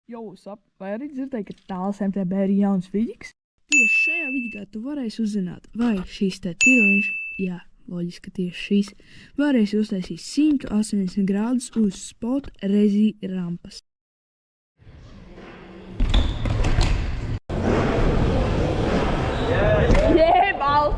Vai arī dzirdēji, ka Tāls MTB ir jauns vidīgs? Tieši šajā vidīgā tu varēsi uzzināt, vai šīs te tirliņš, jā, loģiski, ka tieši šīs, varēsi uztaisīt 180 grādus uz spot rezī rampas. Jēbal!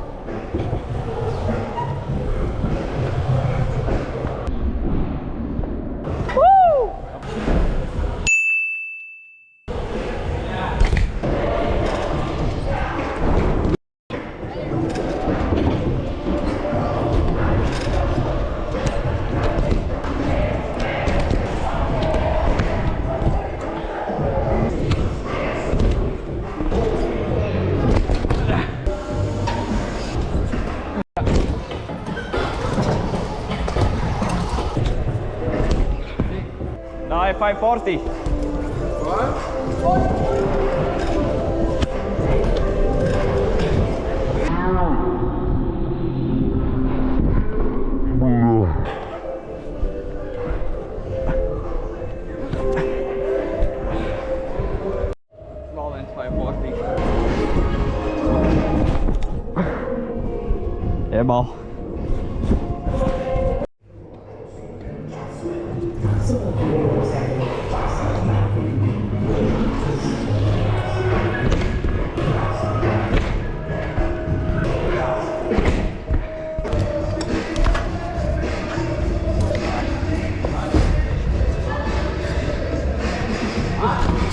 Dai, 540. Valens 540. Jebal.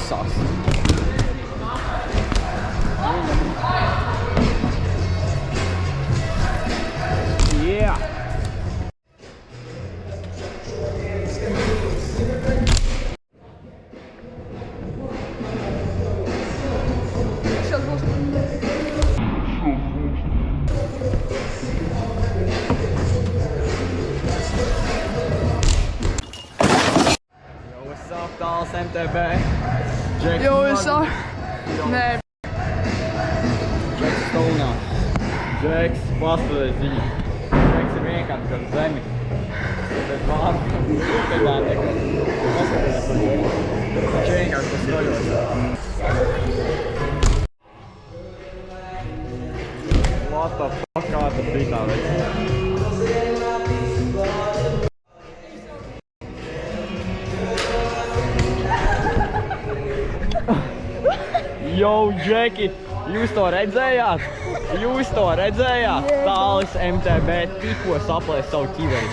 Sauce. Yeah. What's up, Tāls MTB? Jo, es nē. Džeks stonā. Džeks paspēlēs viņu. Džeks ir vienkārši ar zemi. Bet vārdu pēdā nekad. Paskatās par viņu. Viņš vienkārši paskaļos. What the fuck, kā tas bija tā veids? Yo, Džeki, jūs to redzējāt? Jūs to redzējāt? Tālis MTB tikko saplēs savu ķiveri.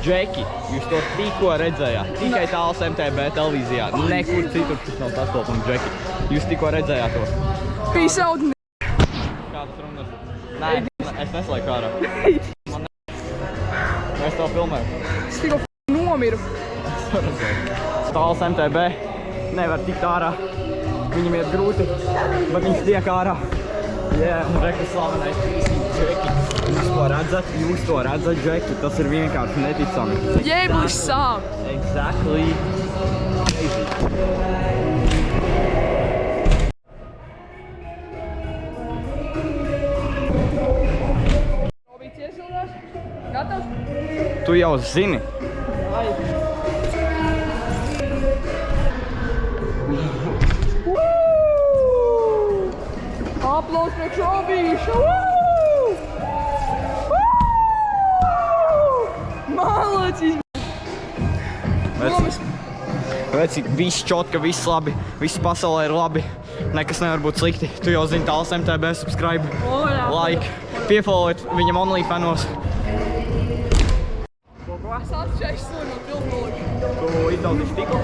Džeki, jūs to tikko redzējāt. Tikai Tālis MTB televīzijā. Nekur citur tas nav sastopams, Džeki. Jūs tikko redzējāt to. Peace out, n***. Kā tas runas? Nē, es neslēju ārā. Mēs to filmējam. Es tikko nomiru. Tālis MTB nevar tikt ārā. Viņam iet grūti, bet viņš tiek ārā. Rekas slavenais pīsīt, Džeki. Jūs to redzat, Džeki. Tas ir vienkārši neticami. Jēblis sāp. Exactly. Crazy. Robīts iesildās. Gatavs? Tu jau zini. Aplaus priekš Robīša! Malacis! Veci, viss čotka, viss labi. Viss pasaulē ir labi. Nekas nevar būt slikti. Tu jau zini Tāls MTB, subscribe, like, piefollowet viņam OnlyFanos. Es atšķēšu no tiltnolikšu. Tu izdaudīši tikko?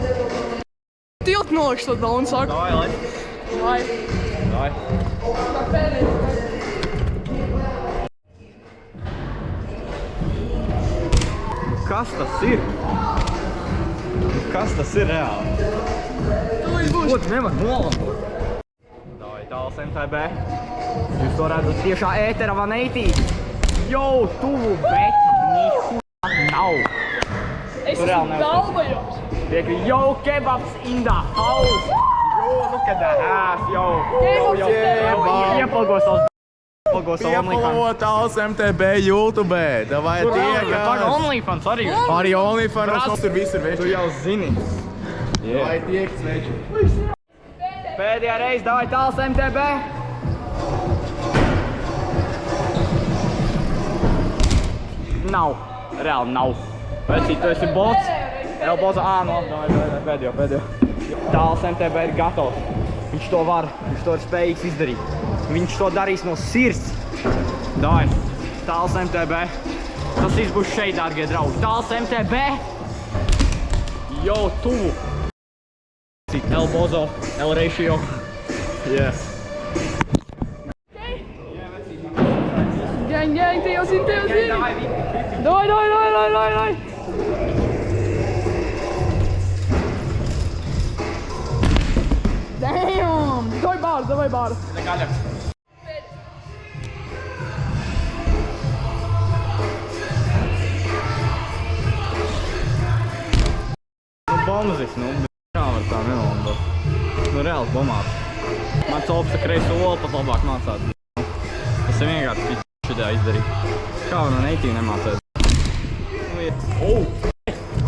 Tiltnolikšu to daunu saka. Davai, lai. Vai. Davai. Tā pēdējais. Kas tas ir? Kas tas ir reāli? Tūlīt būs. Ko tu nevar nolamot? Davai, Tāls MTB. Jūs to redzat tiešā ētera vaneitī. Jo, tuvu, bet nihu nav. Es esmu galvajos. Piekri, yo, kebabs in the house. Yo, look at that ass, yo. Yo, iepalgos savus Piepalo Tāls MTB YouTube. Davai tiekās. Paga OnlyFans arī. Arī OnlyFans. Tur viss ir Tu jau zini. Vai tiek, sveči. Pēdējā reize, davai tāls MTB. Nav. Reāli nav. Vecīt, tu esi bots. Elboza, no, davai, pēdējo. Tāls MTB ir gatavs. Viņš to var spējīgs izdarīt. Viņš to darīs no sirds. Davai, tāls MTB. Tas viss būs šeit, dārgie draugi. Tāls MTB. Jau tuvu. Elbozo, L ratio. Yeah. Gang, te jau zini. Doj. Damn! Давай бар. Bombas, kā var tā nelambot. Reāls bombās. Man copsa kreiso olu pat labāk mācās. Tas ir vienkārši šitajā izdarīt. Kā var no neitīvi nemācēt?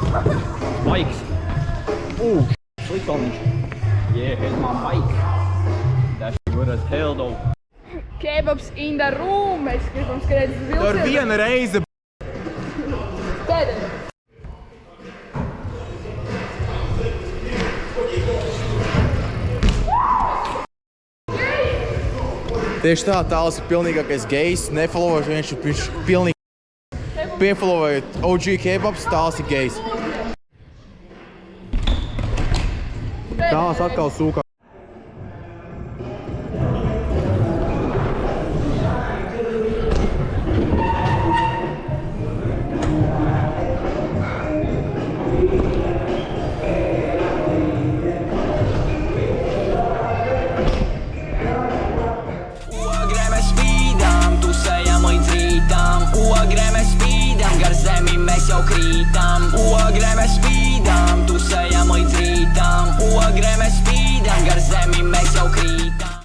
Mans baiks. Sliktoniņš. Yeah, here's my bike. That's good as hell though. Kebabs in the room. Mēs gribam skrēt uz vilcienu. Tur viena reize. Pēdējā. Tieši tā, Tāls ir pilnīgākais gejs, nefollowers, viņš ir pilnīgi piefollowējot OG Kebabs, Tāls ir gejs. Tāls atkal sūkā.